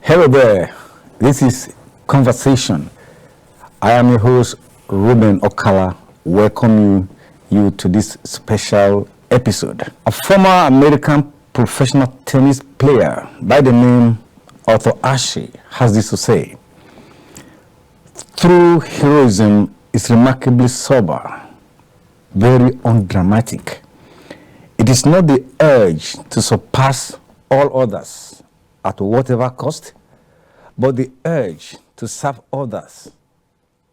Hello there, this is Conversation. I am your host, Reuben Okala, welcoming you to this special episode. A former American professional tennis player by the name Arthur Ashe has this to say: true heroism is remarkably sober, very undramatic. It is not the urge to surpass all others at whatever cost, but the urge to serve others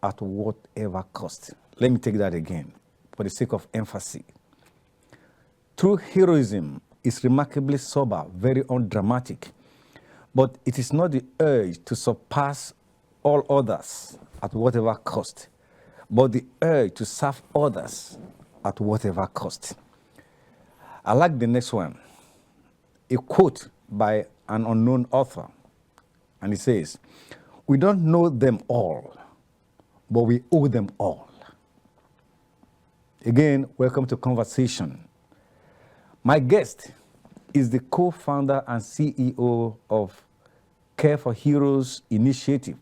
at whatever cost. Let me take that again for the sake of emphasis. True heroism is remarkably sober, very undramatic, but it is not the urge to surpass all others at whatever cost, but the urge to serve others at whatever cost. I like the next one, a quote by an unknown author, and he says, "We don't know them all, but we owe them all." Again, welcome to Conversation. My guest is the co-founder and CEO of Care for Heroes Initiative,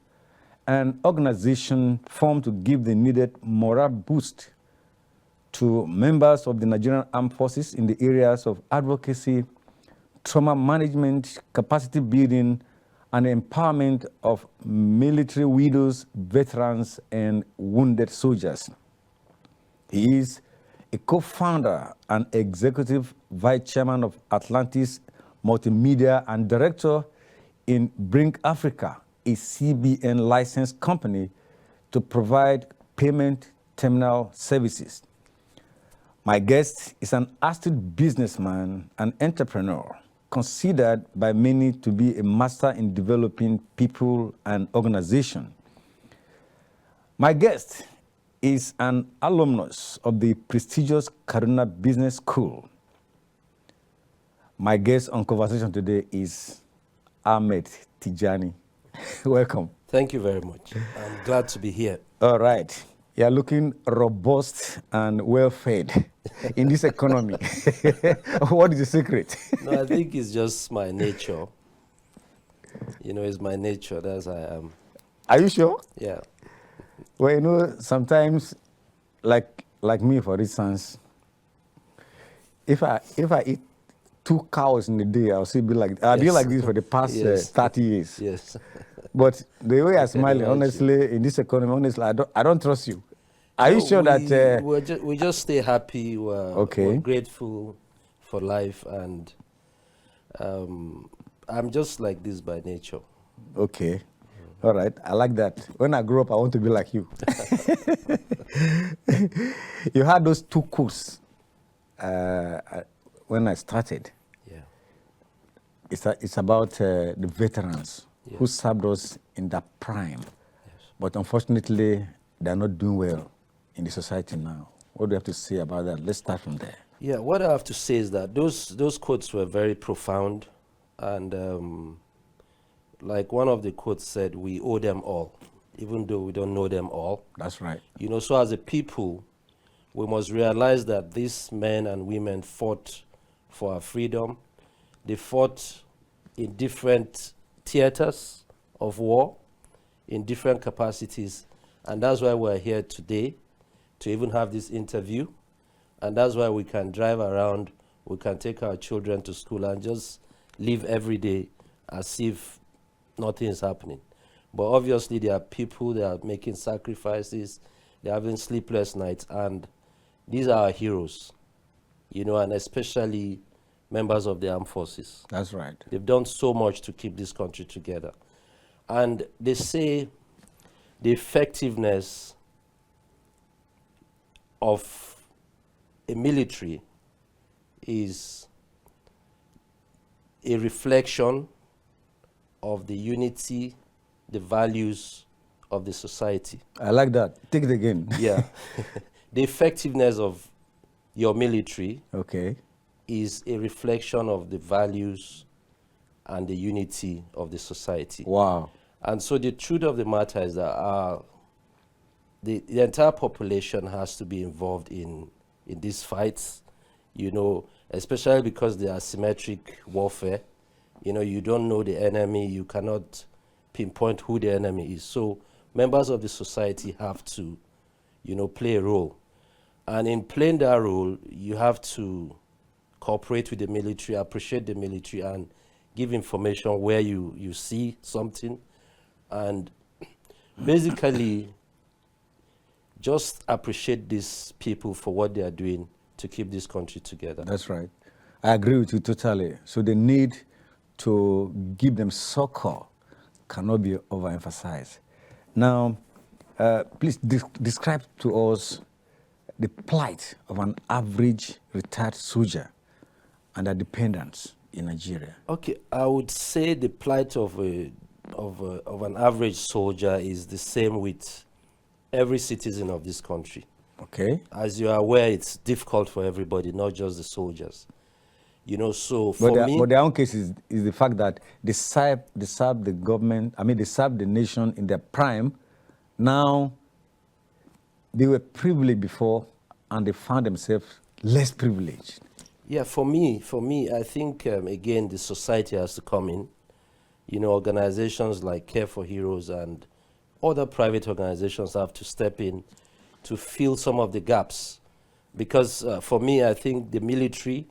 an organization formed to give the needed moral boost to members of the Nigerian Armed Forces in the areas of advocacy, trauma management, capacity building, and empowerment of military widows, veterans, and wounded soldiers. He is a co-founder and executive vice chairman of Atlantis Multimedia and director in Bring Africa, a CBN licensed company to provide payment terminal services. My guest is an astute businessman and entrepreneur, considered by many to be a master in developing people and organization. My guest is an alumnus of the prestigious Kaduna Business School. My guest on Conversation today is Ahmed Tijani. Welcome. Thank you very much. I'm glad to be here. All right. You're looking robust and well-fed in this economy. What is the secret? No, I think it's just my nature. You know, it's my nature. That's how I am. Are you sure? Yeah. Well, you know, sometimes, like me, for instance, if I eat 2 cows in a day, I'll still be like, I've been like this for the past Yes. 30 years. Yes. But the way I'm can smiling, imagine. honestly, in this economy, honestly, I don't trust you. Are you No, sure that? we just stay happy. Okay. We're grateful for life, and I'm just like this by nature. Okay. All right. I like that. When I grow up, I want to be like you. You had those 2 coups when I started. Yeah. It's about the veterans Yeah. who served us in that prime. Yes. But unfortunately, they're not doing well in the society now. What do you have to say about that? Let's start from there. Yeah, what I have to say is that those quotes were very profound, and like one of the quotes said, we owe them all, even though we don't know them all. That's right. You know, so as a people, we must realize that these men and women fought for our freedom. They fought in different theaters of war, in different capacities, and that's why we're here today, to even have this interview. And that's why we can drive around, we can take our children to school and just live every day as if nothing is happening. But obviously there are people that are making sacrifices, they're having sleepless nights, and these are our heroes, you know, and especially members of the armed forces. That's right. They've done so much to keep this country together. And they say the effectiveness of a military is a reflection of the unity, the values of the society. I like that. Take it again. Yeah. The effectiveness of your military Okay. is a reflection of the values and the unity of the society. Wow. And so the truth of the matter is that the entire population has to be involved in these fights, you know, especially because they are asymmetric warfare. You don't know the enemy, you cannot pinpoint who the enemy is. So members of the society have to, play a role. And in playing that role, you have to cooperate with the military, appreciate the military, and give information where you see something. And basically, just appreciate these people for what they are doing to keep this country together. That's right. I agree with you totally. So the need to give them succor cannot be overemphasized. Now, please describe to us the plight of an average retired soldier and their dependents in Nigeria. Okay, I would say the plight of an average soldier is the same with every citizen of this country. Okay. As you are aware, it's difficult for everybody, not just the soldiers. So for me... But their own case is the fact that they served the government, they served the nation in their prime. Now, they were privileged before, and they found themselves less privileged. Yeah, for me, I think, again, the society has to come in. Organizations like Care for Heroes and other private organizations have to step in to fill some of the gaps. Because for me, I think the military,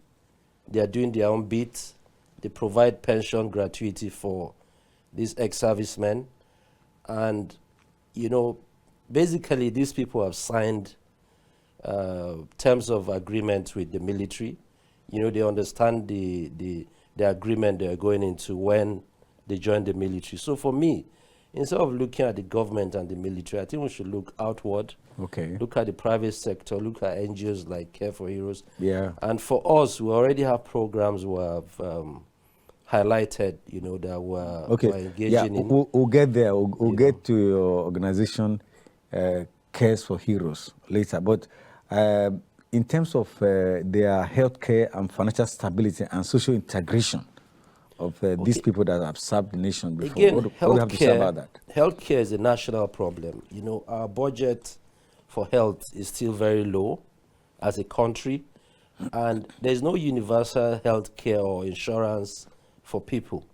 they are doing their own bit. They provide pension gratuity for these ex-servicemen. And, basically these people have signed terms of agreement with the military. They understand the agreement they're going into when they join the military. So for me, instead of looking at the government and the military, I think we should look outward. Okay. Look at the private sector, look at NGOs like Care for Heroes. Yeah. And for us, we already have programs we have highlighted, that we're engaging in. We'll get there. We'll get to your organization, Cares for Heroes, later. But in terms of their healthcare and financial stability and social integration of these people that have served the nation before, again, what do you have to say about that? Healthcare is a national problem. Our budget for health is still very low as a country, and there's no universal health care or insurance for people.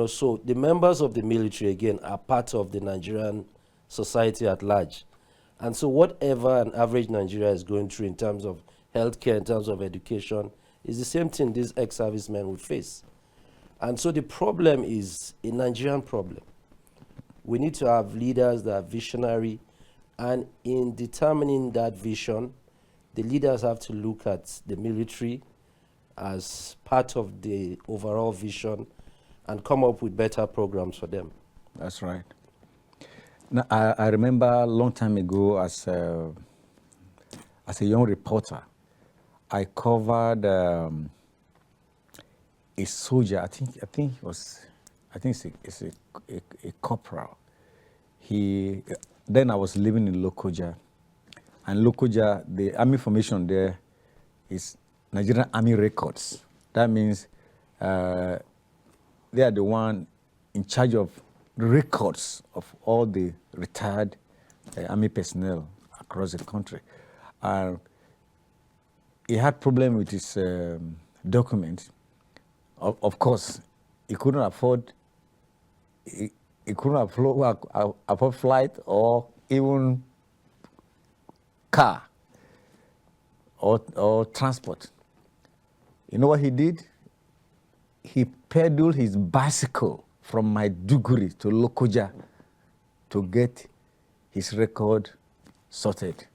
So the members of the military, again, are part of the Nigerian society at large. And so whatever an average Nigeria is going through in terms of healthcare, in terms of education, is the same thing these ex-servicemen will face. And so the problem is a Nigerian problem. We need to have leaders that are visionary, and in determining that vision, the leaders have to look at the military as part of the overall vision and come up with better programs for them. That's right. Now, I remember a long time ago as a young reporter, I covered a soldier. I think it's a corporal. Then I was living in Lokoja, and Lokoja, the army formation there is Nigerian Army Records. That means they are the one in charge of records of all the retired army personnel across the country. He had problem with his documents. Of course, he couldn't afford afford flight or even car or transport. You know what he did? He pedaled his bicycle from Maiduguri to Lokoja to get his record sorted.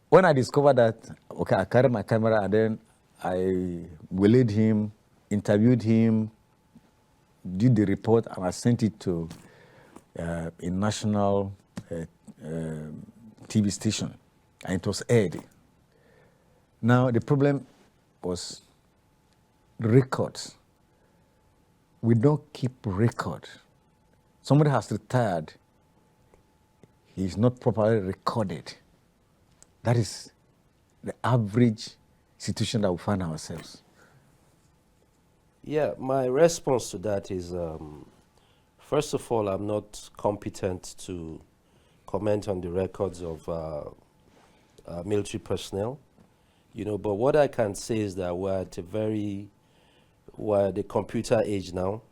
When I discovered that, okay, I carried my camera and then I waylaid him, interviewed him, did the report, and I sent it to a national TV station, and it was aired. Now, the problem was records. We don't keep record. Somebody has retired, he's not properly recorded. That is the average situation that we find ourselves. Yeah, my response to that is, first of all, I'm not competent to comment on the records of military personnel, but what I can say is that we're at a very we're the computer age now,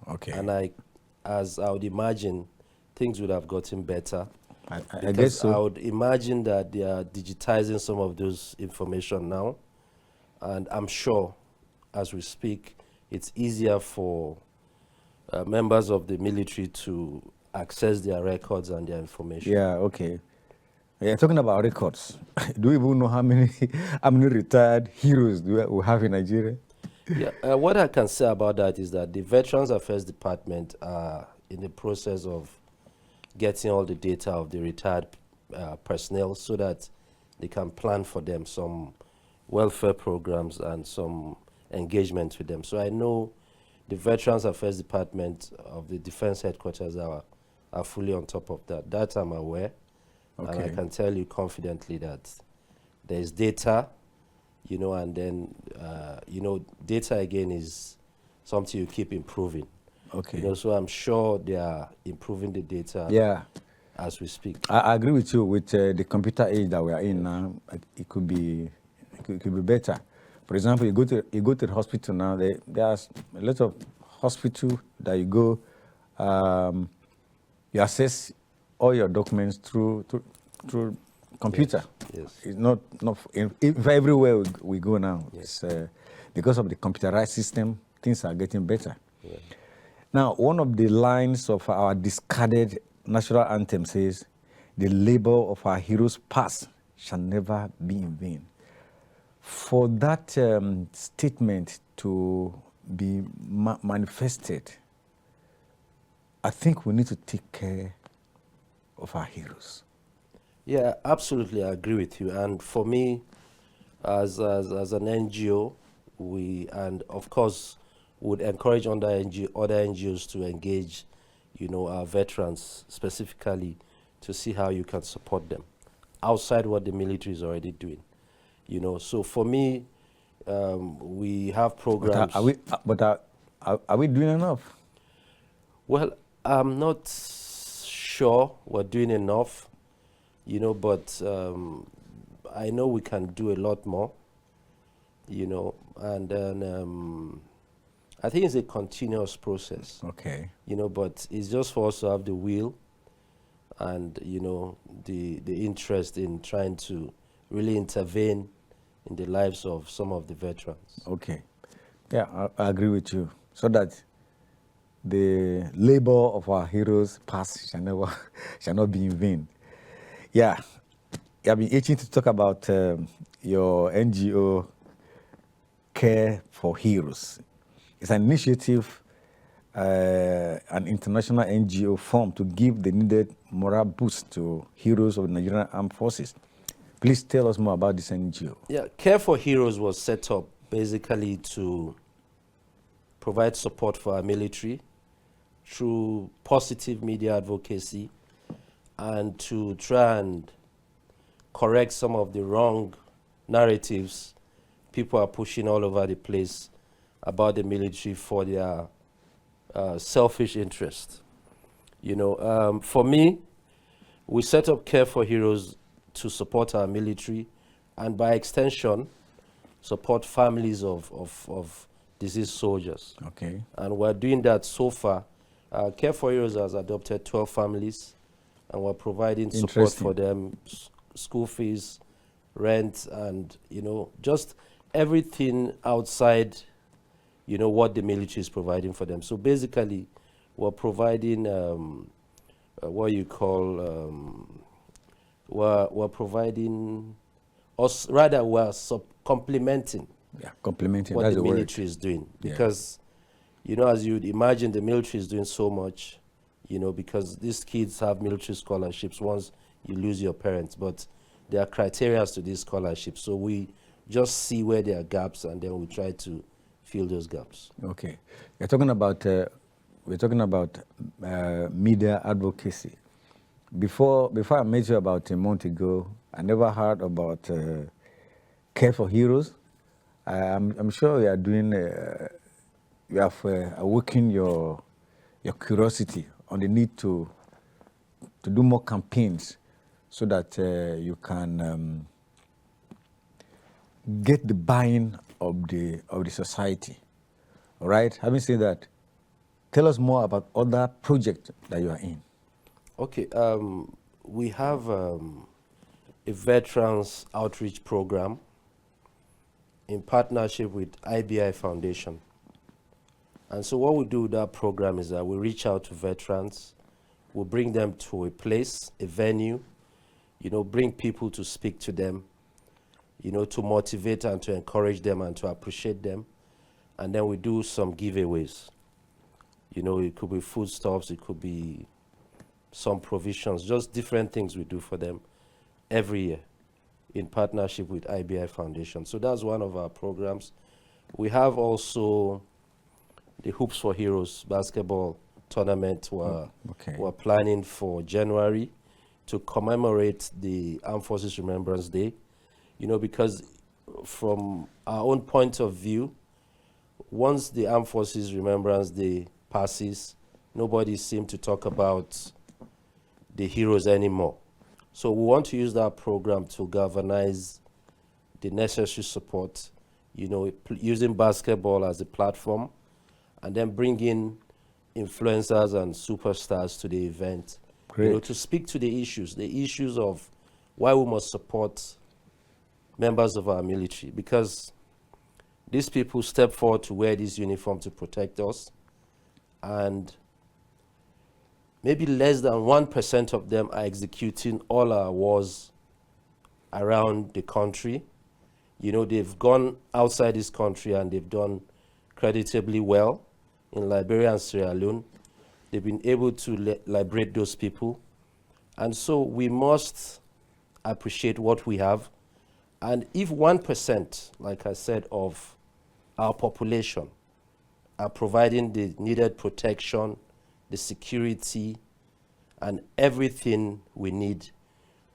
Okay. and as I would imagine, things would have gotten better. I Because guess so. I would imagine that they are digitizing some of those information now, and I'm sure, as we speak, it's easier for members of the military to access their records and their information. Yeah, okay. Yeah, talking about records, do you even know how many retired heroes do we have in Nigeria? Yeah, what I can say about that is that the Veterans Affairs Department are in the process of getting all the data of the retired personnel so that they can plan for them some welfare programs and some engagement with them. So I know the Veterans Affairs Department of the Defense Headquarters are fully on top of that. That I'm aware. And I Okay. can tell you confidently that there is data, and then, data again is something you keep improving. Okay. So I'm sure they are improving the data Yeah, as we speak. I agree with you with the computer age that we are in now. It could be better. For example, you go to the hospital now. There's a lot of hospital that you go. You access all your documents through computer. Yes. It's not if everywhere we go now. It's because of the computerized system. Things are getting better. Yeah. Now, one of the lines of our discarded national anthem says, "The labor of our heroes past shall never be in vain." For that statement to be manifested, I think we need to take care of our heroes. Yeah, absolutely, I agree with you. And for me, as an NGO, and of course would encourage other NGOs to engage, our veterans specifically, to see how you can support them outside what the military is already doing. So for me, we have programs. Are we doing enough? Well, I'm not sure we're doing enough, but I know we can do a lot more, and then I think it's a continuous process, Okay. but it's just for us to have the will and, the interest in trying to really intervene in the lives of some of the veterans. Okay. Yeah, I agree with you. So that the labor of our heroes past shall not be in vain. Yeah, I've been itching to talk about your NGO, Care for Heroes. It's an initiative, an international NGO formed to give the needed moral boost to heroes of the Nigerian Armed Forces. Please tell us more about this NGO. Yeah, Care for Heroes was set up basically to provide support for our military through positive media advocacy and to try and correct some of the wrong narratives people are pushing all over the place about the military for their selfish interest. For me, we set up Care for Heroes to support our military and by extension support families of deceased soldiers. Okay. And we're doing that so far. Care for Heroes has adopted 12 families and we're providing support for them, school fees, rent, and just everything outside what the military is providing for them. So basically we're providing what you call we're providing, or rather we're complementing Complementing what that's the the word. military is doing, because as you'd imagine, the military is doing so much, because these kids have military scholarships once you lose your parents, but there are criteria to these scholarships, so we just see where there are gaps and then we try to fill those gaps. Okay, we're talking about media advocacy. Before I met you about a month ago, I never heard about Care for Heroes. I'm sure you are doing. You have awakened your curiosity on the need to do more campaigns, so that you can get the buy-in of the society. All right. Having said that, tell us more about other projects that you are in. Okay. We have a veterans outreach program in partnership with IBI Foundation. And so what we do with that program is that we reach out to veterans, we bring them to a place, a venue, bring people to speak to them, to motivate and to encourage them and to appreciate them. And then we do some giveaways. It could be foodstuffs, it could be some provisions, just different things we do for them every year in partnership with IBI Foundation. So that's one of our programs. We have also the Hoops for Heroes basketball tournament we're planning for January to commemorate the Armed Forces Remembrance Day. Because from our own point of view, once the Armed Forces Remembrance Day passes, nobody seems to talk about the heroes anymore. So we want to use that program to galvanize the necessary support, using basketball as a platform, and then bring in influencers and superstars to the event, to speak to the issues of why we must support members of our military, because these people step forward to wear this uniform to protect us, and maybe less than 1% of them are executing all our wars around the country. They've gone outside this country and they've done creditably well in Liberia and Sierra Leone. They've been able to liberate those people. And so we must appreciate what we have. And if 1%, like I said, of our population are providing the needed protection, the security, and everything we need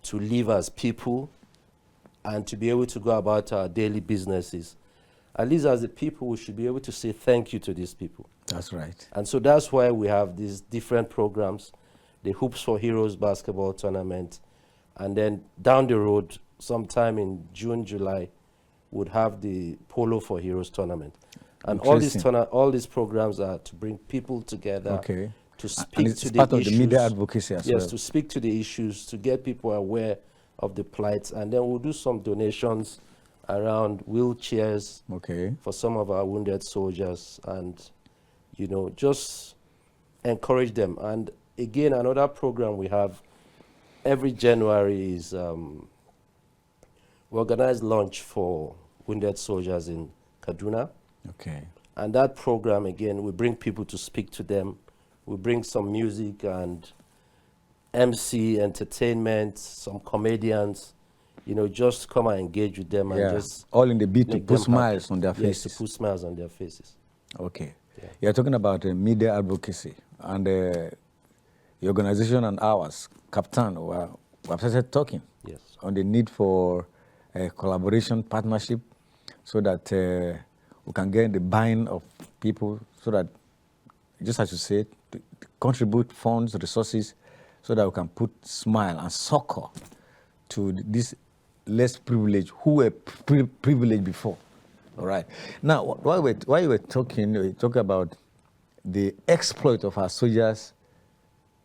to live as people and to be able to go about our daily businesses, at least as a people, we should be able to say thank you to these people. That's right. And so that's why we have these different programs, the Hoops for Heroes basketball tournament, and then down the road, sometime in June, July, would have the Polo for Heroes tournament. And all these programs are to bring people together, to speak to the part of issues. The media advocacy as well. Yes, to speak to the issues, to get people aware of the plight, and then we'll do some donations around wheelchairs for some of our wounded soldiers, and just encourage them. And again, another program we have every January is we organize lunch for wounded soldiers in Kaduna. And that program, again, we bring people to speak to them. We bring some music and MC, entertainment, some comedians, just come and engage with them and just all in the bid to put smiles on their faces. Yes, to put smiles on their faces. You're talking about media advocacy, and the organization and ours, Captain, we have started talking on the need for collaboration, partnership, so that we can get the buying of people, so that, just as you said, to contribute funds, resources, so that we can put smile and succor to this less privileged, who were privileged before. All right. Now, while you were talking, you talk about the exploit of our soldiers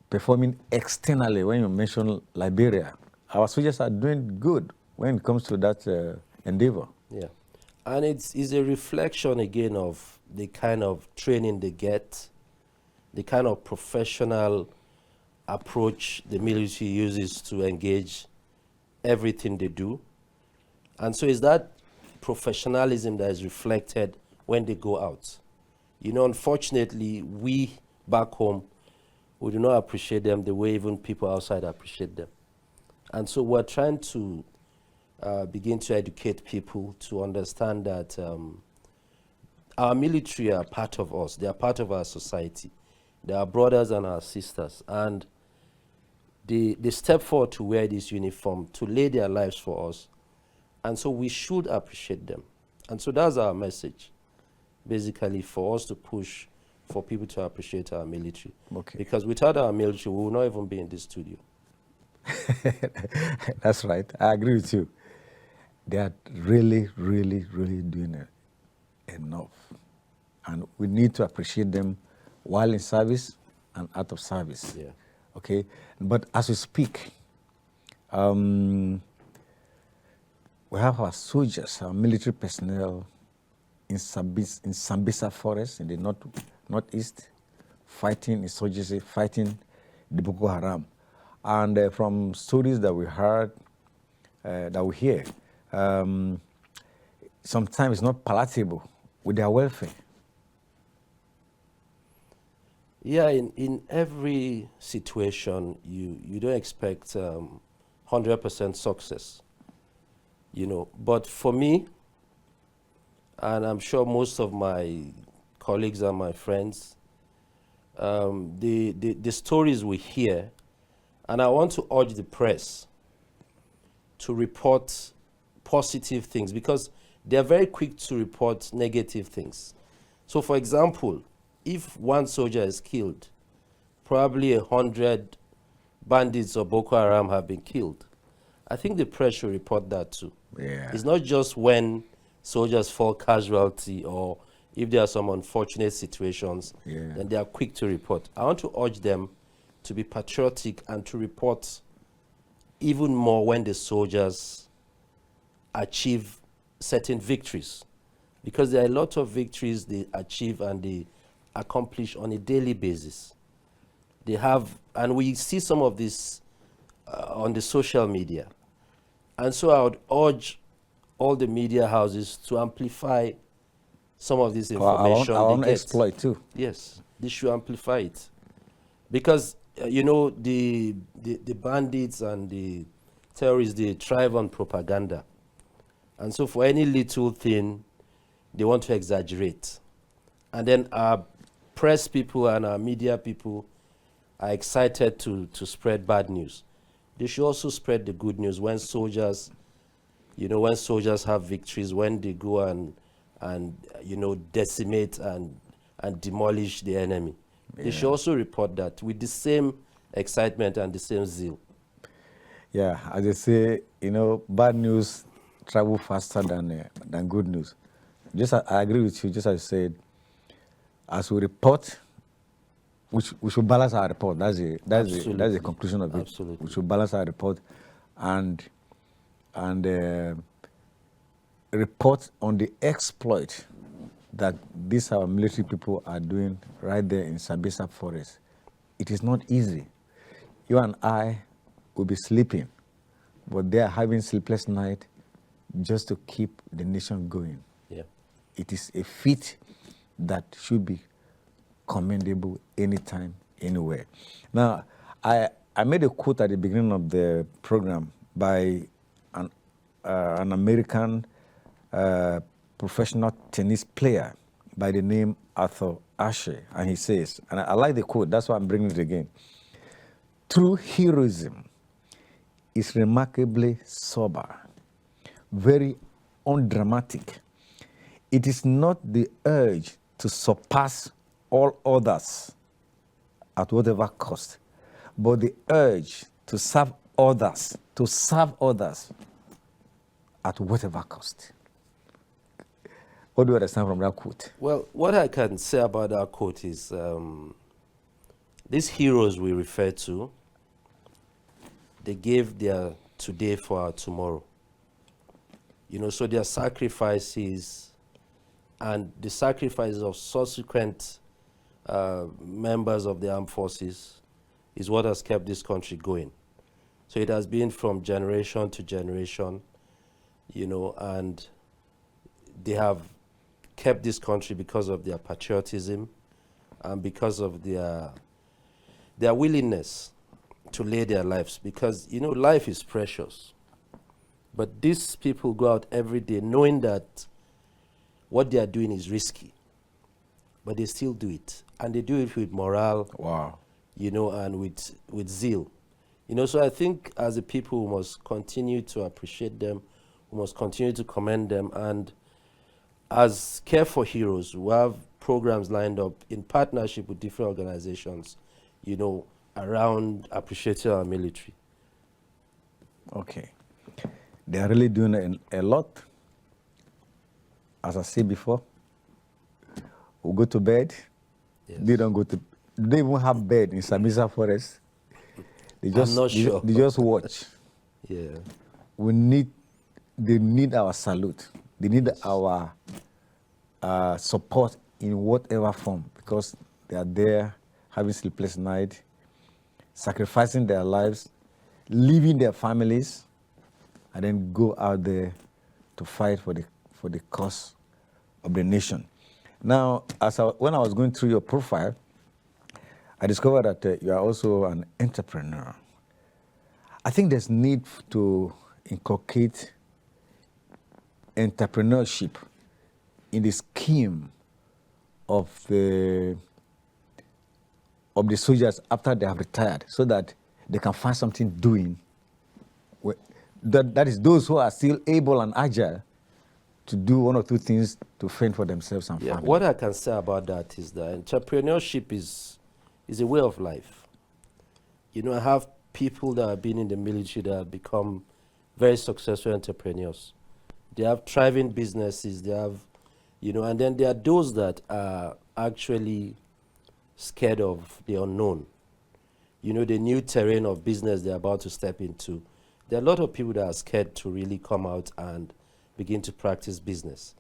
performing externally. When you mention Liberia, our soldiers are doing good when it comes to that endeavor. Yeah. And it's a reflection, again, of the kind of training they get, the kind of professional approach the military uses to engage everything they do. And so it's that professionalism that is reflected when they go out. Unfortunately, we back home, we do not appreciate them the way even people outside appreciate them. And so we're trying to begin to educate people to understand that our military are part of us. They are part of our society. They are brothers and our sisters. And they step forward to wear this uniform, to lay their lives for us. And so we should appreciate them. And so that's our message, basically, for us to push for people to appreciate our military. Because without our military, we will not even be in this studio. That's right. I agree with you. They are really, really, really doing enough. And we need to appreciate them while in service and out of service. Yeah. Okay? But as we speak, we have our soldiers, our military personnel in Sambisa Forest in the northeast, fighting insurgency, fighting the Boko Haram. And from stories that we heard, that we hear, sometimes it's not palatable with their welfare. Yeah, in every situation, you don't expect 100% success, But for me, and I'm sure most of my colleagues and my friends, the stories we hear, and I want to urge the press to report positive things because they're very quick to report negative things. So, for example, if one soldier is killed, probably 100 bandits or Boko Haram have been killed. I think the press should report that too. Yeah. It's not just when soldiers fall casualty or if there are some unfortunate situations, then they are quick to report. I want to urge them to be patriotic and to report even more when the soldiers achieve certain victories. Because there are a lot of victories they achieve and they accomplish on a daily basis. They have, and we see some of this on the social media. And so I would urge all the media houses to amplify some of this information. I want to exploit too. Yes, they should amplify it. Because, the bandits and the terrorists, they thrive on propaganda. And so for any little thing, they want to exaggerate. And then our press people and our media people are excited to spread bad news. They should also spread the good news when soldiers, when soldiers have victories, when they go and decimate and demolish the enemy. They should also report that with the same excitement and the same zeal. Yeah, as they say, bad news travel faster than good news. I agree with you, just as you said, as we report, we should balance our report. That's the conclusion of it. Absolutely. We should balance our report and report on the exploit that these our military people are doing right there in Sambisa Forest. It is not easy. You and I will be sleeping, but they are having sleepless night just to keep the nation going. Yeah. It is a feat that should be commendable anytime, anywhere. Now, I made a quote at the beginning of the program by an American professional tennis player by the name Arthur Ashe, and he says, and I like the quote, that's why I'm bringing it again. True heroism is remarkably sober, very undramatic. It is not the urge to surpass all others at whatever cost, but the urge to serve others at whatever cost. What do you understand from that quote? Well, what I can say about that quote is these heroes we refer to, they gave their today for our tomorrow. So their sacrifices and the sacrifices of subsequent members of the armed forces is what has kept this country going. So it has been from generation to generation, and they have kept this country because of their patriotism and because of their willingness to lay their lives. Because, life is precious. But these people go out every day knowing that what they are doing is risky. But they still do it. And they do it with morale. Wow. And with zeal. So I think as a people, we must continue to appreciate them. We must continue to commend them. And as Care for Heroes, we have programs lined up in partnership with different organizations, around appreciating our military. Okay. They are really doing a lot. As I said before, will go to bed. Yes. They don't go to. They even have bed in Samisa Forest. They I'm just not sure. they just watch. Yeah. They need our salute. They need our support in whatever form, because they are there having sleepless night, sacrificing their lives, leaving their families, and then go out there to fight for the cause of the nation. Now, when I was going through your profile, I discovered that you are also an entrepreneur. I think there's need to inculcate entrepreneurship in the scheme of the soldiers after they have retired, so that they can find something doing. That is, those who are still able and agile to do one or two things to fend for themselves and family. What I can say about that is that entrepreneurship is a way of life. You know, I have people that have been in the military that have become very successful entrepreneurs. They have thriving businesses, they have, and then there are those that are actually scared of the unknown. The new terrain of business they're about to step into. There are a lot of people that are scared to really come out and begin to practice business.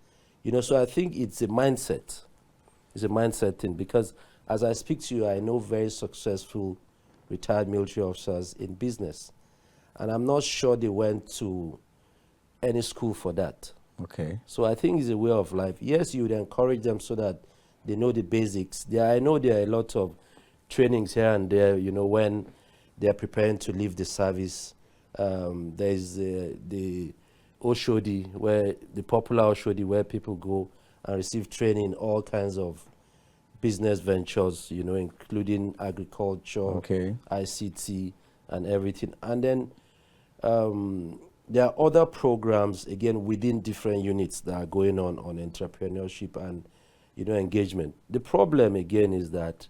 So I think it's a mindset. It's a mindset thing, because as I speak to you, I know very successful retired military officers in business. And I'm not sure they went to any school for that. Okay. So I think it's a way of life. Yes, you would encourage them so that they know the basics. I know there are a lot of trainings here and there, when they're preparing to leave the service. There's the Oshodi, the popular Oshodi, where people go and receive training in all kinds of business ventures, including agriculture, okay, ICT, and everything. And then there are other programs, again, within different units that are going on entrepreneurship and, engagement. The problem, again, is that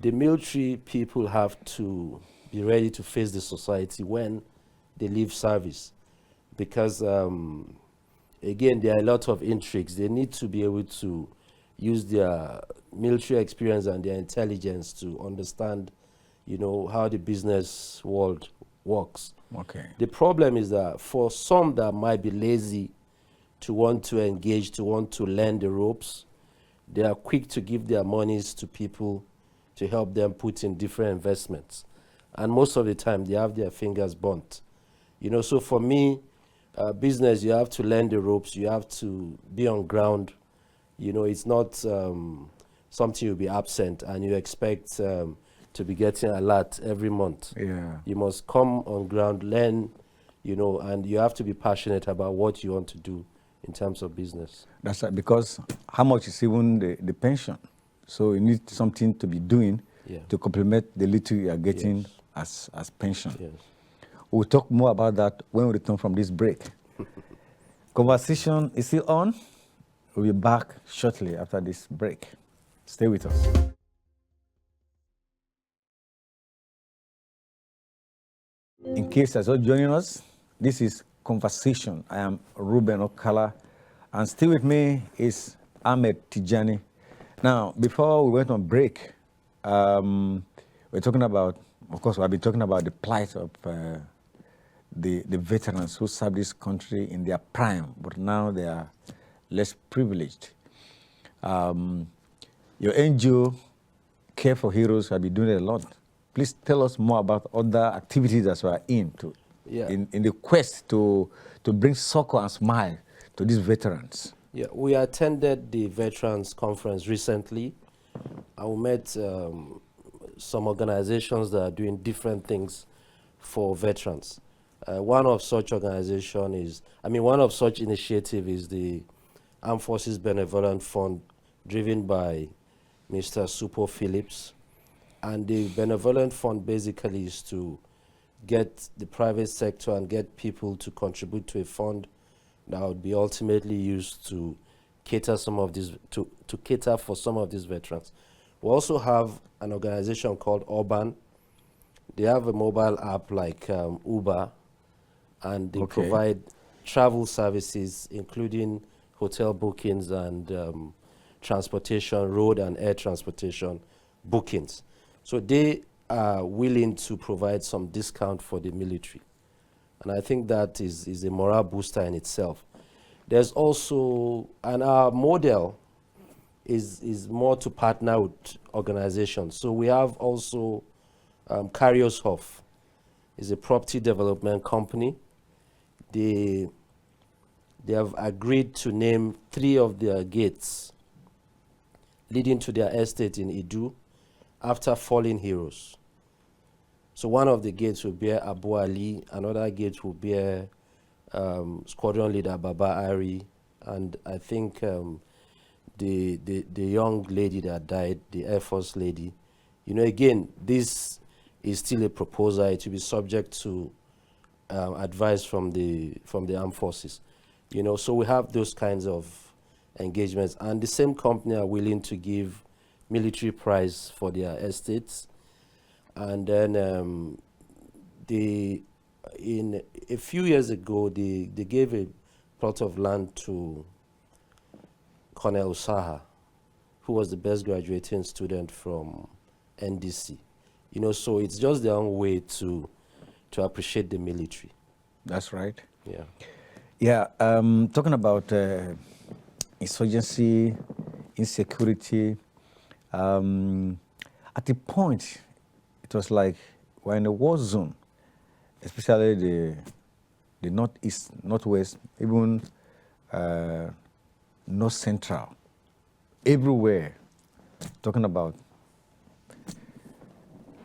the military people have to be ready to face the society when they leave service. Because, again, there are a lot of intrigues. They need to be able to use their military experience and their intelligence to understand, how the business world works. Okay. The problem is that for some that might be lazy to want to engage, to want to learn the ropes, they are quick to give their monies to people to help them put in different investments. And most of the time, they have their fingers burnt. So for me, business, you have to learn the ropes, you have to be on ground. It's not something you'll be absent and you expect to be getting a lot every month. Yeah. You must come on ground, learn, and you have to be passionate about what you want to do in terms of business. That's right, because how much is even the pension? So you need something to be doing to complement the little you are getting as pension. Yes. We'll talk more about that when we return from this break. Conversation is still on. We'll be back shortly after this break. Stay with us. In case you're joining us, this is Conversation. I am Reuben Okala, and still with me is Ahmed Tijani. Now, before we went on break, we're talking about, of course, I've been talking about the plight of the veterans who served this country in their prime, but now they are less privileged. Your NGO, Care for Heroes, have been doing a lot. Please tell us more about other activities that we are in the quest to bring succor and smile to these veterans. Yeah, we attended the Veterans Conference recently, and we met some organizations that are doing different things for veterans. One of such initiative is the Armed Forces Benevolent Fund, driven by Mr. Supo Phillips. And the Benevolent Fund basically is to get the private sector and get people to contribute to a fund that would be ultimately used to cater to cater for some of these veterans. We also have an organization called Urban. They have a mobile app like Uber, and they provide travel services, including hotel bookings and transportation, road and air transportation bookings. So they are willing to provide some discount for the military. And I think that is a morale booster in itself. There's also, and our model is more to partner with organizations. So we have also Karioshof is a property development company. They have agreed to name 3 of their gates leading to their estate in Idu after fallen heroes. So one of the gates will bear Abu Ali, another gate will bear squadron leader Baba Ari, and I think the young lady that died, the Air Force lady. You know, again, this is still a proposal. It will be subject to advice from the armed forces. You know, so we have those kinds of engagements, and the same company are willing to give military prize for their estates. And then in a few years ago, they gave a plot of land to Colonel Usaha, who was the best graduating student from NDC. You know, so it's just their own way to appreciate the military. That's right. Yeah. Yeah, talking about insurgency, insecurity, at the point, it was like we're in a war zone, especially the northeast, northwest, even north central, everywhere. Talking about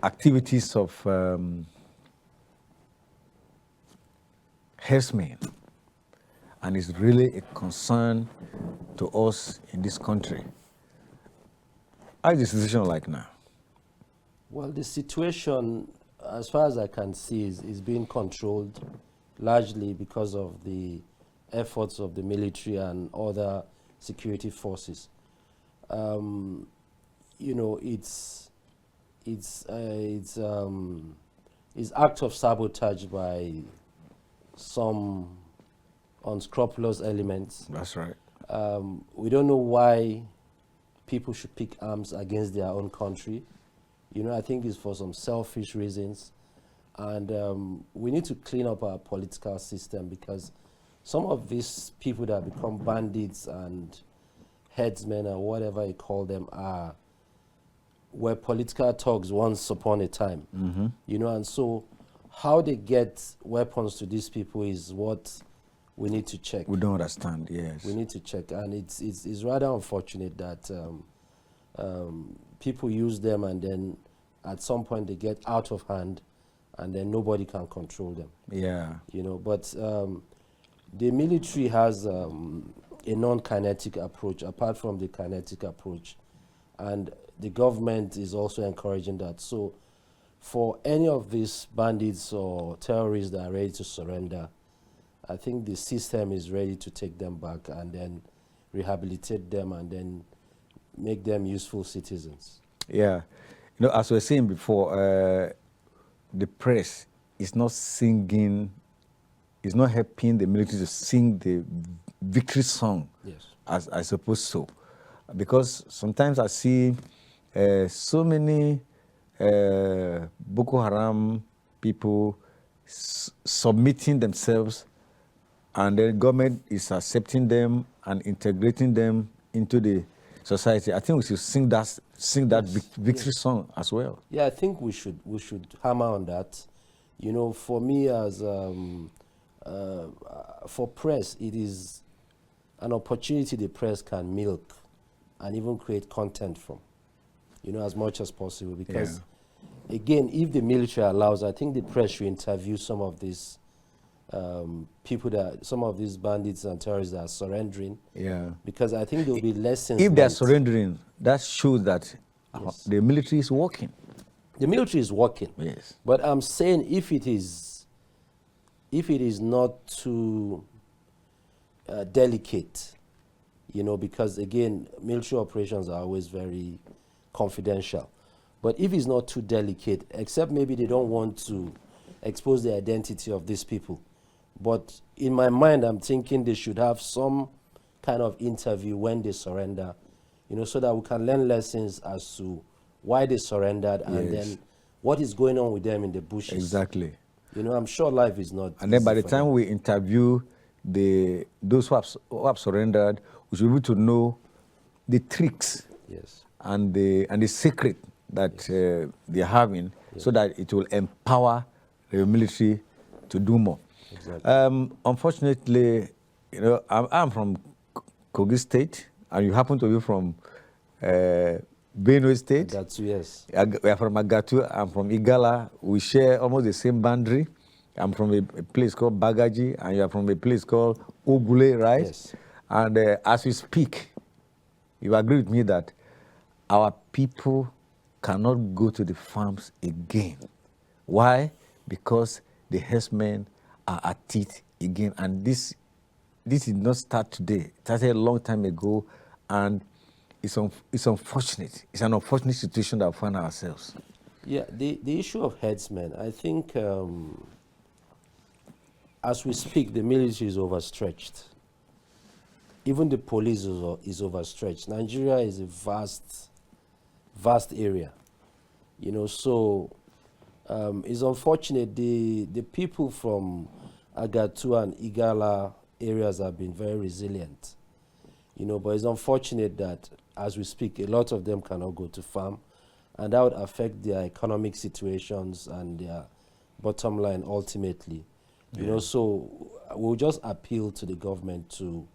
activities of herdsmen, and it's really a concern to us in this country. How is the situation like now? Well, the situation, as far as I can see, is being controlled largely because of the efforts of the military and other security forces. You know, it's act of sabotage by some unscrupulous elements. That's right. We don't know why people should pick arms against their own country. You know, I think it's for some selfish reasons. And we need to clean up our political system, because some of these people that become bandits and headsmen or whatever you call them were political thugs once upon a time. Mm-hmm. You know, and so how they get weapons to these people is what we need to check. We don't understand, yes. We need to check, and it's rather unfortunate that people use them, and then at some point they get out of hand, and then nobody can control them. Yeah. You know, but the military has a non-kinetic approach, apart from the kinetic approach, and the government is also encouraging that. So for any of these bandits or terrorists that are ready to surrender, I think the system is ready to take them back and then rehabilitate them and then make them useful citizens. Yeah. You know, as we were saying before, the press is not singing, is not helping the military to sing the victory song, Yes. as I suppose so. Because sometimes I see so many Boko Haram people submitting themselves, and the government is accepting them and integrating them into the society. I think we should sing that Yes. victory song as well. Yeah, I think we should hammer on that. You know, for me as for press, it is an opportunity the press can milk and even create content from, you know, as much as possible. Because again, if the military allows, I think the press should interview some of these some of these bandits and terrorists that are surrendering. Yeah. Because I think there will be lessons. If they're learned. surrendering, that shows that Yes. the military is working. The military is working. Yes. But I'm saying if it is not too delicate, you know, because again, military operations are always very confidential. But if it's not too delicate, except maybe they don't want to expose the identity of these people. But in my mind, I'm thinking they should have some kind of interview when they surrender, so that we can learn lessons as to why they surrendered and Yes. then what is going on with them in the bushes. Exactly. I'm sure life is not And then easy by the for time them. we interview those who have surrendered, we should be able to know the tricks Yes. and the secret that they're having, so that it will empower the military to do more. Exactly. Unfortunately, I'm from Kogi State, and you happen to be from Benue State. That's yes. We are from Agatu. I'm from Igala. We share almost the same boundary. I'm from a place called Bagaji, and you are from a place called Ogule, right? Yes. And as we speak, you agree with me that our people cannot go to the farms again. Why? Because the herdsmen are at it again. And this did not start today. It started a long time ago, and it's unfortunate. It's an unfortunate situation that we find ourselves. Yeah, the issue of headsmen, I think as we speak, the military is overstretched. Even the police is overstretched. Nigeria is a vast area, so it's unfortunate. The people from Agatu and Igala areas have been very resilient, but it's unfortunate that as we speak, a lot of them cannot go to farm, and that would affect their economic situations and their bottom line ultimately. So we'll just appeal to the government to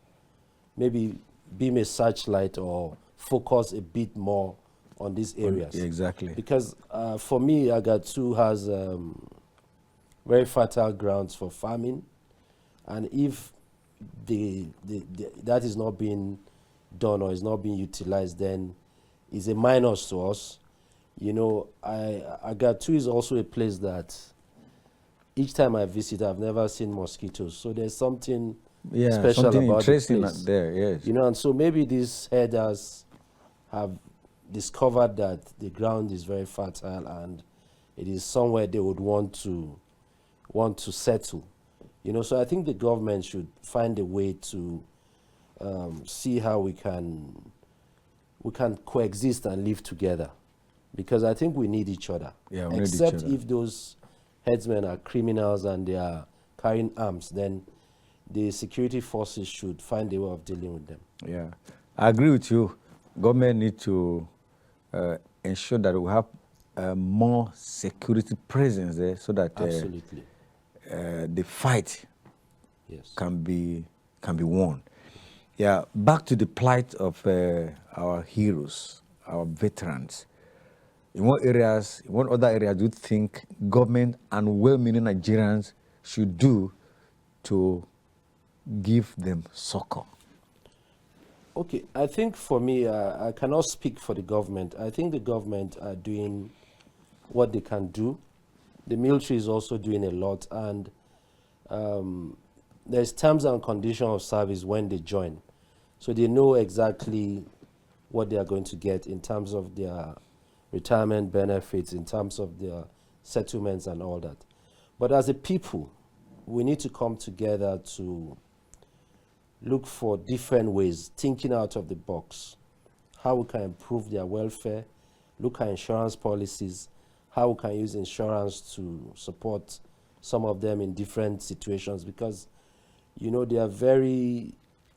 maybe beam a searchlight or focus a bit more on these areas. Exactly. Because for me, Agatu has very fertile grounds for farming, and if that is not being done or is not being utilized, then it's a minus to us. Agatu is also a place that each time I visit, I've never seen mosquitoes. So there's something special something about interesting the place. there. Yes. And so maybe these herders have discovered that the ground is very fertile and it is somewhere they would want to settle. So I think the government should find a way to see how we can coexist and live together, because I think we need each other. Yeah, we need each Except other. if those headsmen are criminals and they are carrying arms, then the security forces should find a way of dealing with them. Yeah, I agree with you. Government need to ensure that we have more security presence there, so that Absolutely. the fight Yes. can be won. Yeah, back to the plight of our heroes, our veterans. In what other areas do you think government and well-meaning Nigerians should do to give them succor? Okay, I think for me, I cannot speak for the government. I think the government are doing what they can do. The military is also doing a lot, and there's terms and conditions of service when they join. So they know exactly what they are going to get in terms of their retirement benefits, in terms of their settlements and all that. But as a people, we need to come together to look for different ways, thinking out of the box, how we can improve their welfare, look at insurance policies, how we can use insurance to support some of them in different situations, because they are very,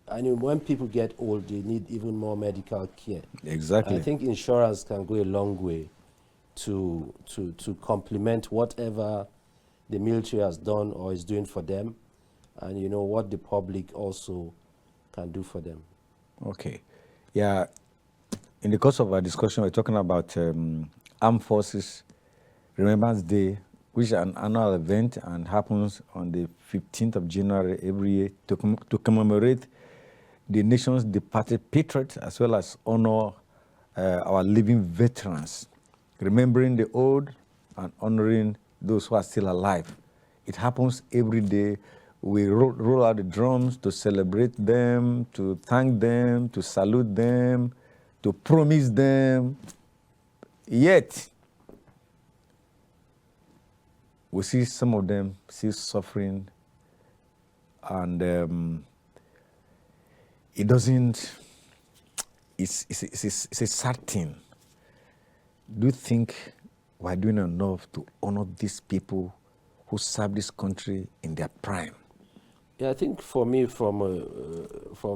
when people get old, they need even more medical care. Exactly. I think insurance can go a long way to complement whatever the military has done or is doing for them, and what the public also can do for them. Okay. Yeah. In the course of our discussion, we're talking about Armed Forces Remembrance Day, which is an annual event and happens on the 15th of January every year to commemorate the nation's departed patriots, as well as honor our living veterans, remembering the old and honoring those who are still alive. It happens every day. We roll out the drums to celebrate them, to thank them, to salute them, to promise them. Yet, we see some of them still suffering, and it doesn't it's a sad thing. Do you think we're doing enough to honor these people who serve this country in their prime? Yeah, I think for me, from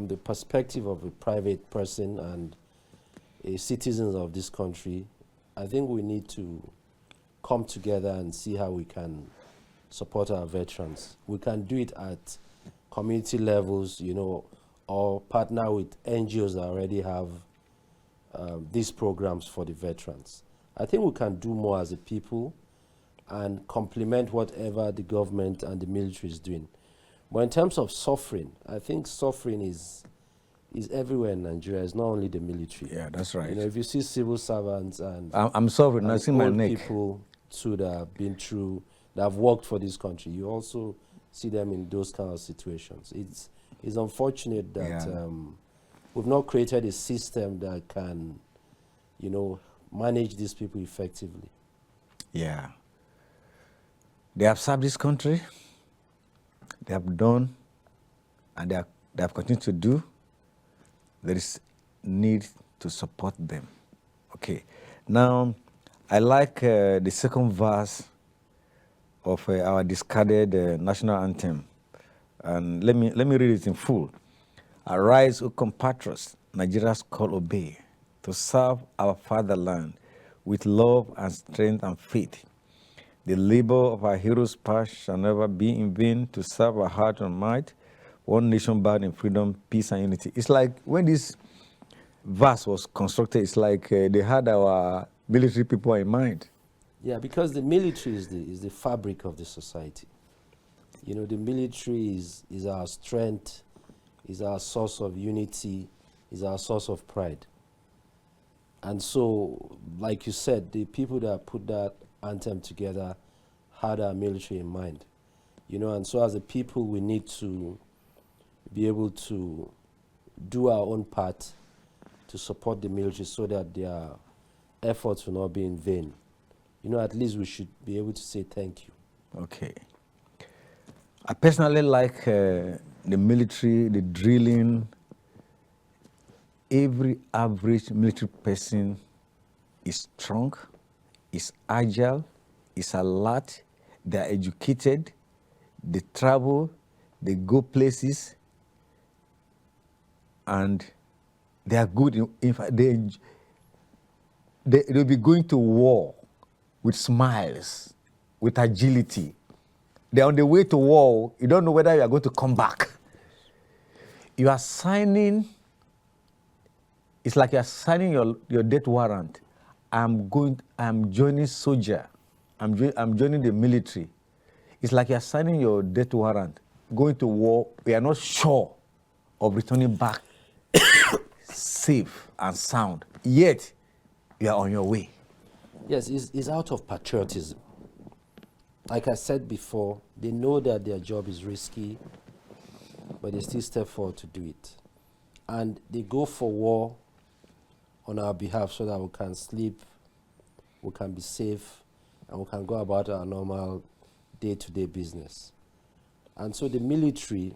the perspective of a private person and a citizen of this country, I think we need to come together and see how we can support our veterans. We can do it at community levels, or partner with NGOs that already have these programs for the veterans. I think we can do more as a people and complement whatever the government and the military is doing. But in terms of suffering, I think suffering is everywhere in Nigeria. It's not only the military. Yeah, that's right. If you see civil servants and I'm suffering. I see my old neck. people too that have been through, that have worked for this country, you also see them in those kind of situations. It's unfortunate that we've not created a system that can, manage these people effectively. Yeah. They have served this country. They have done, and they have continued to do. There is need to support them. Okay. Now, I like the second verse of our discarded national anthem, and let me read it in full. Arise, O compatriots, Nigeria's call obey, to serve our fatherland with love and strength and faith. The labor of our heroes past shall never be in vain, to serve our heart and might, one nation bound in freedom, peace, and unity. It's like when this verse was constructed, it's like they had our military people in mind. Yeah, because the military is the fabric of the society. The military is our strength, is our source of unity, is our source of pride. And so, like you said, the people that put that anthem together had our military in mind. And so as a people, we need to be able to do our own part to support the military so that their efforts will not be in vain. At least we should be able to say thank you. Okay. I personally like the military, the drilling. Every average military person is strong, is agile, is alert, they are educated, they travel, they go places, and they are good. In fact, they'll be going to war with smiles, with agility. They're on the way to war. You don't know whether you are going to come back. You are signing, it's like you're signing your death warrant. I'm joining soldier. I'm joining the military. It's like you're signing your death warrant, going to war. We are not sure of returning back safe and sound. Yet, you are on your way. Yes, it's out of patriotism. Like I said before, they know that their job is risky, but they still step forward to do it. And they go for war on our behalf so that we can sleep, we can be safe, and we can go about our normal day-to-day business. And so the military,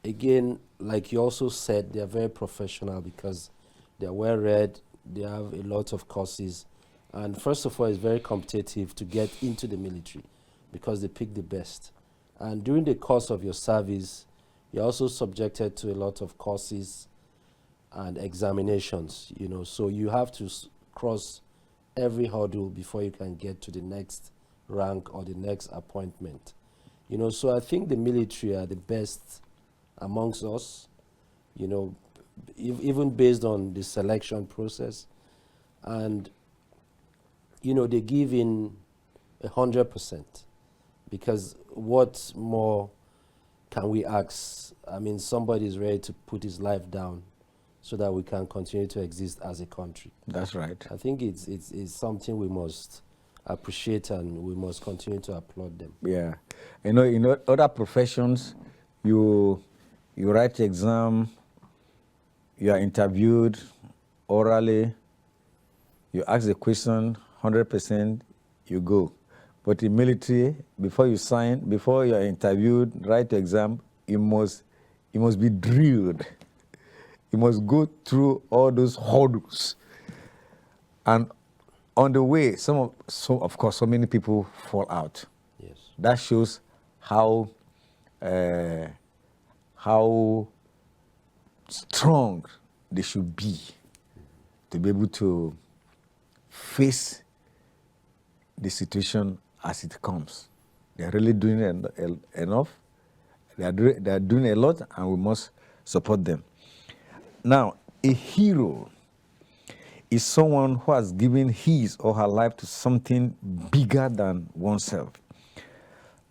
again, like you also said, they are very professional because they are well-read, they have a lot of courses, and first of all, it's very competitive to get into the military because they pick the best. And during the course of your service, you're also subjected to a lot of courses and examinations, so you have to cross every hurdle before you can get to the next rank or the next appointment. So I think the military are the best amongst us, even based on the selection process. And, they give in 100%, because what more can we ask? I mean, somebody is ready to put his life down so that we can continue to exist as a country. That's right. I think it's something we must appreciate, and we must continue to applaud them. Yeah. In other professions, you write the exam, you are interviewed orally, you ask the question, 100%, you go. But in military, before you sign, before you are interviewed, write the exam, you must be drilled. You must go through all those hurdles. And on the way, of course, so many people fall out. Yes. That shows how strong they should be to be able to face the situation as it comes. They are really doing enough. They are doing a lot, and we must support them. Now, a hero is someone who has given his or her life to something bigger than oneself.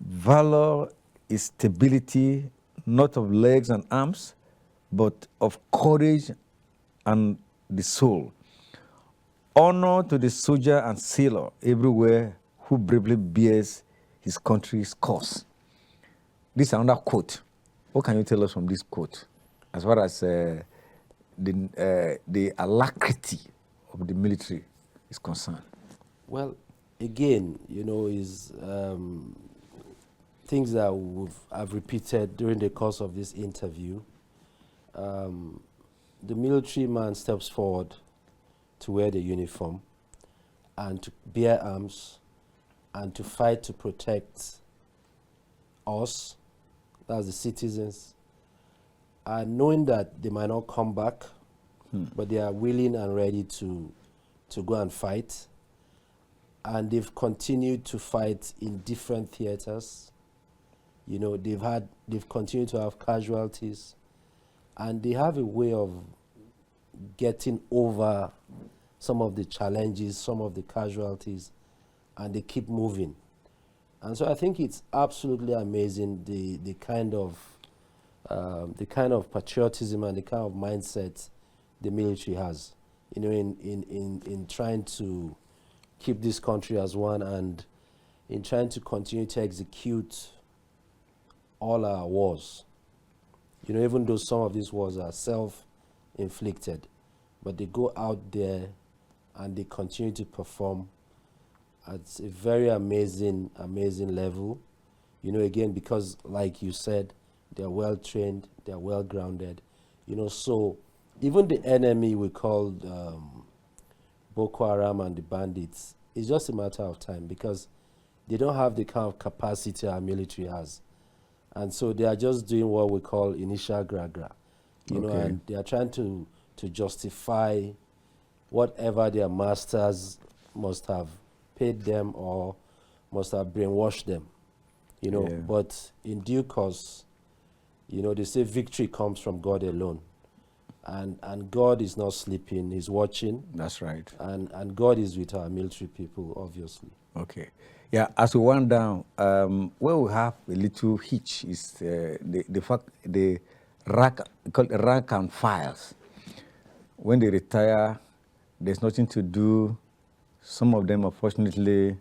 Valor is stability, not of legs and arms, but of courage and the soul. Honor to the soldier and sailor everywhere who bravely bears his country's cause. This is another quote. What can you tell us from this quote as far as the alacrity of the military is concerned? Well, again, is things that I've repeated during the course of this interview. The military man steps forward to wear the uniform and to bear arms and to fight to protect us, that's the citizens, and knowing that they might not come back, but they are willing and ready to go and fight. And they've continued to fight in different theaters. They've continued to have casualties, and they have a way of getting over some of the challenges, some of the casualties, and they keep moving. And so I think it's absolutely amazing the kind of patriotism and the kind of mindset the military has, in trying to keep this country as one and in trying to continue to execute all our wars. Even though some of these wars are self-inflicted, but they go out there and they continue to perform at a very amazing level. Again, because like you said, they're well trained, they're well grounded. So even the enemy we called Boko Haram and the bandits, it's just a matter of time because they don't have the kind of capacity our military has. And so they are just doing what we call initial gra-gra, and they are trying to justify whatever their masters must have paid them or must have brainwashed them, But in due course, they say victory comes from God alone. And God is not sleeping, He's watching. That's right. And God is with our military people, obviously. Okay. Yeah, as we went down, where we have a little hitch is the fact the rank and files. When they retire, there's nothing to do. Some of them, unfortunately,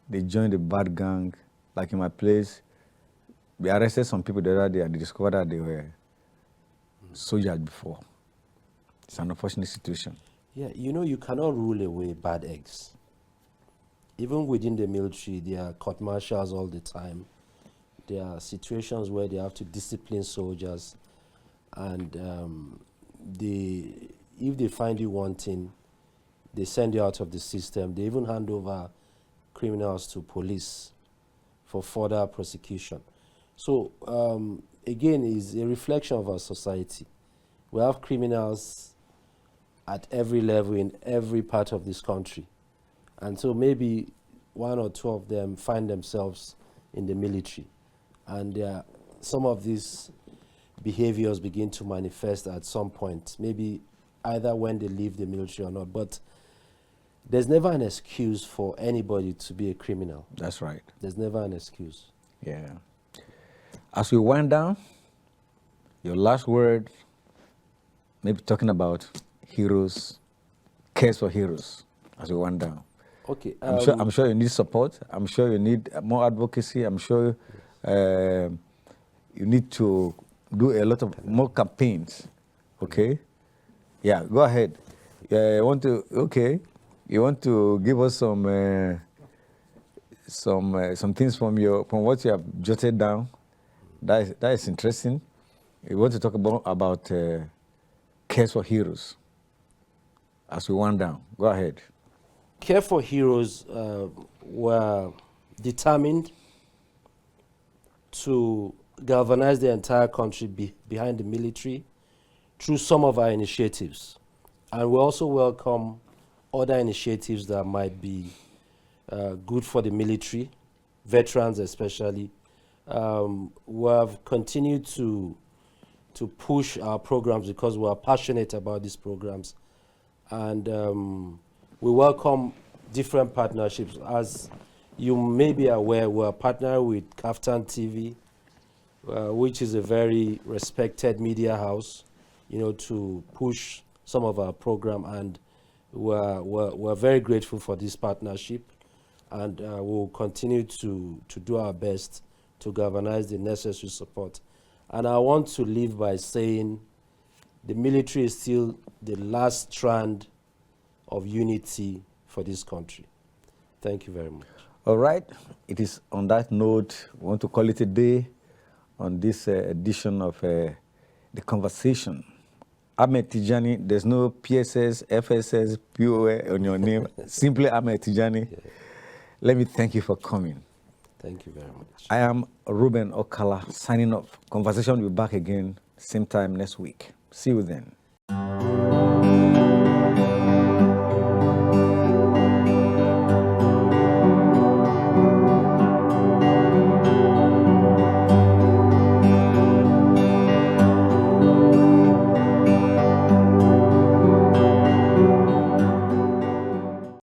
they join the bad gang. Like in my place, they arrested some people the other day and they discovered that they were soldiers before. It's an unfortunate situation. Yeah, you cannot rule away bad eggs. Even within the military, there are court martials all the time. There are situations where they have to discipline soldiers, and if they find you wanting, they send you out of the system. They even hand over criminals to police for further prosecution. So again, it's a reflection of our society. We have criminals at every level in every part of this country. And so maybe one or two of them find themselves in the military. And some of these behaviors begin to manifest at some point, maybe either when they leave the military or not. But there's never an excuse for anybody to be a criminal. That's right. There's never an excuse. Yeah. As we wind down, your last word, maybe talking about heroes, cares for heroes, as we wind down. Okay. I'm sure you need support. I'm sure you need more advocacy. I'm sure you need to do a lot of more campaigns. Okay? Yeah, go ahead. You want to give us some things from what you have jotted down. That is interesting. You want to talk about Cares for Heroes as we wind down? Go ahead. Care for Heroes were determined to galvanize the entire country behind the military through some of our initiatives. And we also welcome other initiatives that might be good for the military, veterans especially. We have continued to push our programs because we are passionate about these programs. And we welcome different partnerships. As you may be aware, we are partnered with Kaftan TV, which is a very respected media house, to push some of our program, and we're very grateful for this partnership, and we'll continue to do our best to galvanize the necessary support. And I want to leave by saying the military is still the last strand of unity for this country. Thank you very much. All right. It is on that note, we want to call it a day on this edition of The Conversation. Ahmed Tijani, there's no PSS, FSS, POA on your name. Simply Ahmed Tijani. Yeah. Let me thank you for coming. Thank you very much. I am Reuben Okala, signing off. Conversation will be back again, same time next week. See you then.